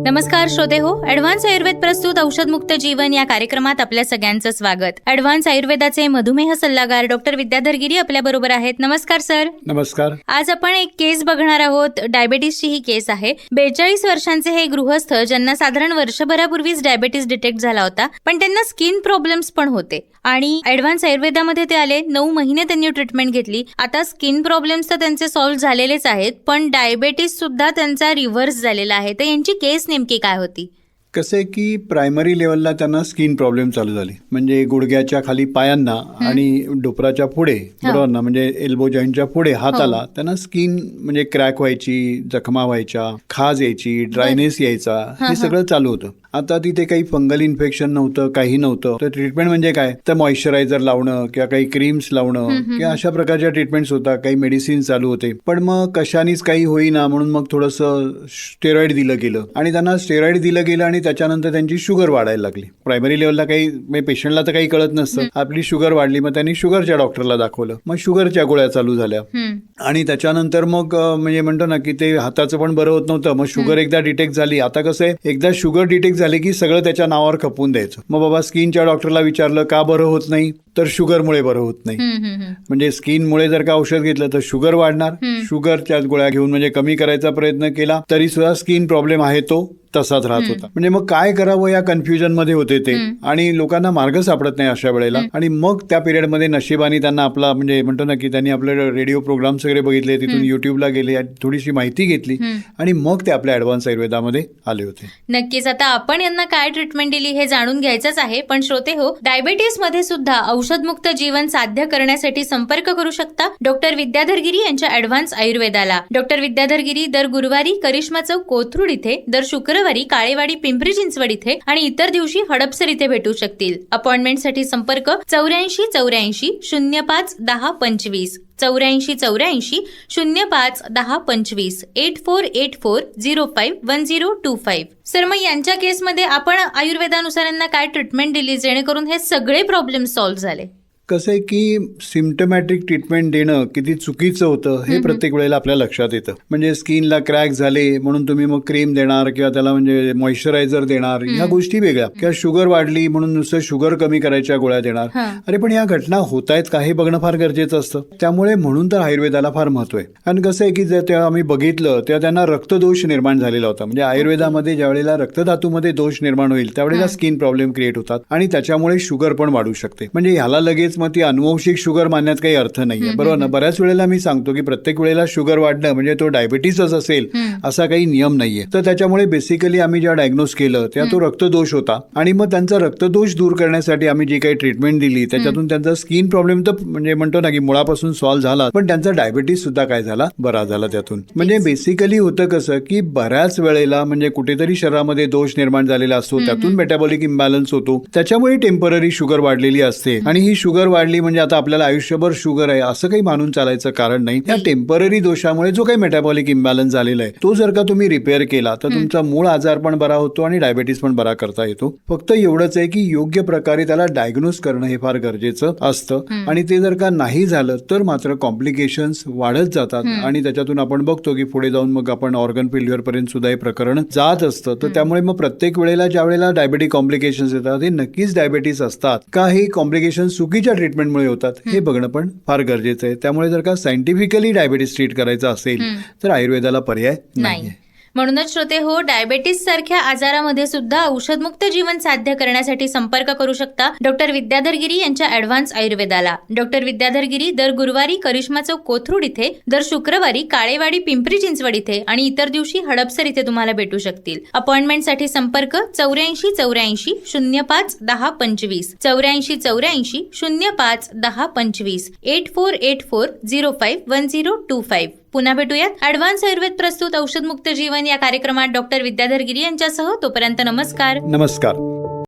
नमस्कार श्रोते हो, ॲडव्हान्स आयुर्वेद प्रस्तुत औषधमुक्त जीवन या कार्यक्रमात आपल्या सगळ्यांचं स्वागत. ॲडव्हान्स आयुर्वेदाचे मधुमेह सल्लागार डॉक्टर विद्याधर गिरी आपल्या बरोबर आहेत. नमस्कार सर. नमस्कार. आज आपण एक केस बघणार आहोत. डायबेटीसची ही केस आहे. 42 वर्षांचे हे गृहस्थ, ज्यांना साधारण वर्षभरापूर्वीच डायबेटीस डिटेक्ट झाला होता, पण त्यांना स्किन प्रॉब्लेम्स पण होते आणि ॲडव्हान्स आयुर्वेदामध्ये ते आले. 9 महिने त्यांनी ट्रीटमेंट घेतली. आता स्किन प्रॉब्लेम्स तर त्यांचे सॉल्व्ह झालेलेच आहेत, पण डायबेटीस सुद्धा त्यांचा रिव्हर्स झालेला आहे. तर यांची केस नेमकी काय होती? कसं आहे की प्रायमरी लेवलला त्यांना स्किन प्रॉब्लेम चालू झाले, म्हणजे गुडघ्याच्या खाली पायांना आणि डोपराच्या पुढे, बरोबर ना, म्हणजे एल्बो जॉईंटच्या पुढे हाताला त्यांना स्किन म्हणजे क्रॅक व्हायची, जखमा व्हायच्या, खाज यायची, ड्रायनेस यायचा, हे सगळं चालू होतं. आता तिथे काही फंगल इन्फेक्शन नव्हतं, काही नव्हतं. तर ट्रीटमेंट म्हणजे काय, तर मॉइश्चरायझर लावणं किंवा काही क्रीम्स लावणं किंवा अशा प्रकारच्या ट्रीटमेंट्स होता. काही मेडिसिन चालू होते, पण मग कशानेच काही होईना म्हणून मग थोडंसं स्टेरॉइड दिलं गेलं आणि त्यांना स्टेरॉइड दिलं गेलं आणि त्याच्यानंतर त्यांची शुगर वाढायला लागली. प्रायमरी लेवलला काही म्हणजे पेशंटला तर काही कळत नसतं. आपली शुगर वाढली, मग त्यांनी शुगरच्या डॉक्टरला दाखवलं. मग शुगरच्या गोळ्या चालू झाल्या आणि त्याच्यानंतर मग म्हणजे म्हणतो ना की ते हाताचं पण बरं होत नव्हतं. मग शुगर एकदा डिटेक्ट झाली. आता कसं आहे, एकदा शुगर डिटेक्ट झाले की सगळं त्याच्या नावावर खपवून द्यायचं. मग बाबा स्किनच्या डॉक्टरला विचारलं का बरं होत नाही, तर शुगरमुळे बरं होत नाही. म्हणजे स्किनमुळे जर का औषध घेतलं तर शुगर वाढणार. शुगरच्या गोळ्या घेऊन म्हणजे कमी करायचा प्रयत्न केला तरी सुद्धा स्किन प्रॉब्लेम आहे तो तसाच राहत होता. म्हणजे मग काय करावं या कन्फ्युजन मध्ये होते ते, आणि लोकांना मार्ग सापडत नाही अशा वेळेला. आणि मग त्या पिरियडमध्ये नशिबाने त्यांना आपला म्हणजे म्हणतो ना की त्यांनी आपले रेडिओ प्रोग्राम्स वगैरे बघितले, तिथून युट्यूबला गेले, थोडीशी माहिती घेतली आणि मग ते आपल्या ॲडव्हान्स आयुर्वेदामध्ये आले होते. नक्कीच. आता आपण यांना काय ट्रीटमेंट दिली हे जाणून घ्यायचंच आहे. पण श्रोते हो, डायबेटीस मध्ये सुद्धा औषधमुक्त जीवन साध्य करण्यासाठी संपर्क करू शकता डॉक्टर विद्याधर गिरी यांच्या ॲडव्हान्स आयुर्वेदाला. डॉक्टर विद्याधर गिरी दर गुरुवारी करिश्मा चौक कोथरूड इथे, दर शुक्रवारी काळेवाडी पिंपरी चिंचवड इथे आणि इतर दिवशी हडपसर इथे भेटू शकतील. अपॉइंटमेंटसाठी संपर्क 84 84 05 10 25 84 84 05 10 25 8484 05 1025. सर, मग यांच्या केसमध्ये आपण आयुर्वेदानुसार यांना काय ट्रीटमेंट दिली जेणेकरून हे सगळे प्रॉब्लेम सॉल्व्ह झाले? कसं आहे की सिम्टमॅटिक ट्रीटमेंट देणं किती चुकीचं होतं हे प्रत्येक वेळेला आपल्या लक्षात येतं. म्हणजे स्किनला क्रॅक झाले म्हणून तुम्ही मग क्रीम देणार किंवा त्याला म्हणजे मॉइश्चरायझर देणार, ह्या गोष्टी वेगळ्या. किंवा शुगर वाढली म्हणून नुसतं शुगर कमी करायच्या गोळ्या देणार. अरे पण या घटना होत आहेत का हे बघणं फार गरजेचं असतं. त्यामुळे म्हणून तर आयुर्वेदाला फार महत्व आहे. कारण कसं आहे की जर तेव्हा आम्ही बघितलं तेव्हा त्यांना रक्तदोष निर्माण झालेला होता. म्हणजे आयुर्वेदामध्ये ज्यावेळेला रक्तधातूमध्ये दोष निर्माण होईल त्यावेळेला स्किन प्रॉब्लेम क्रिएट होतात आणि त्याच्यामुळे शुगर पण वाढू शकते. म्हणजे ह्याला लगेच मग ती अनुवंशिक शुगर मानण्यात काही अर्थ नाहीये, बरोबर ना. बऱ्याच वेळेला मी सांगतो की प्रत्येक वेळेला शुगर वाढणं म्हणजे तो डायबिटीसच असेल असा काही नियम नाहीये. तर त्याच्यामुळे बेसिकली आम्ही ज्या डायग्नोज केलं तेव्हा तो रक्तदोष होता आणि मग त्यांचा रक्तदोष दूर करण्यासाठी आम्ही जी काही ट्रीटमेंट दिली त्याच्यातून त्यांचा स्किन प्रॉब्लेम तर म्हणजे म्हणतो ना की मुळापासून सॉल्व्ह झाला, पण त्यांचा डायबिटीस सुद्धा काय झाला, बरा झाला त्यातून. म्हणजे बेसिकली होतं कसं की बऱ्याच वेळेला म्हणजे कुठेतरी शरीरामध्ये दोष निर्माण झालेला असतो, त्यातून मेटाबॉलिक इम्बॅलन्स होतो, त्याच्यामुळे टेम्पररी शुगर वाढलेली असते. आणि ही शुगर वाढली म्हणजे आता आपल्याला आयुष्यभर शुगर आहे असं काही मानून चालायचं कारण नाही. या टेम्पररी दोषामुळे जो काही मेटाबॉलिक इम्बॅलन्स झालेला आहे तो जर का तुम्ही रिपेअर केला तर तुमचा मूळ आजार पण बरा होतो आणि डायबिटीस पण बरा करता येतो. फक्त एवढंच आहे की योग्य प्रकारे त्याला डायग्नोज करणं हे फार गरजेचं असतं आणि ते जर का नाही झालं तर मात्र कॉम्प्लिकेशन्स वाढत जातात आणि त्याच्यातून आपण बघतो की पुढे जाऊन मग आपण ऑर्गन फेल्युअर पर्यंत सुद्धा हे प्रकरण जात असतं. तर त्यामुळे मग प्रत्येक वेळेला ज्या वेळेला डायबेटिक कॉम्प्लिकेशन्स येतात हे नक्कीच डायबिटीस असतात का, हे कॉम्प्लिकेशन चुकीच्या ट्रीटमेंटमुळे होतात हे बघणं पण फार गरजेचं आहे. त्यामुळे जर का सायंटिफिकली डायबिटीस ट्रीट करायचं असेल तर आयुर्वेदाला पर्याय नाही. म्हणूनच श्रोते हो, डायबेटीस सारख्या आजारामध्ये सुद्धा औषधमुक्त जीवन साध्य करण्यासाठी संपर्क करू शकता डॉक्टर विद्याधर गिरी यांच्या ॲडव्हान्स आयुर्वेदाला. डॉक्टर विद्याधर गिरी दर गुरुवारी करिश्मा चौक कोथरूड इथे, दर शुक्रवारी काळेवाडी पिंपरी चिंचवड इथे आणि इतर दिवशी हडपसर इथे तुम्हाला भेटू शकतील. अपॉइंटमेंटसाठी संपर्क 84 84 05 10 25 84 84 05 10 25 8484 05 1025. पुन्हा भेटूयात ॲडव्हान्स आयुर्वेद प्रस्तुत औषधमुक्त जीवन या कार्यक्रमात डॉक्टर विद्याधर गिरी यांच्यासह. तोपर्यंत नमस्कार. नमस्कार.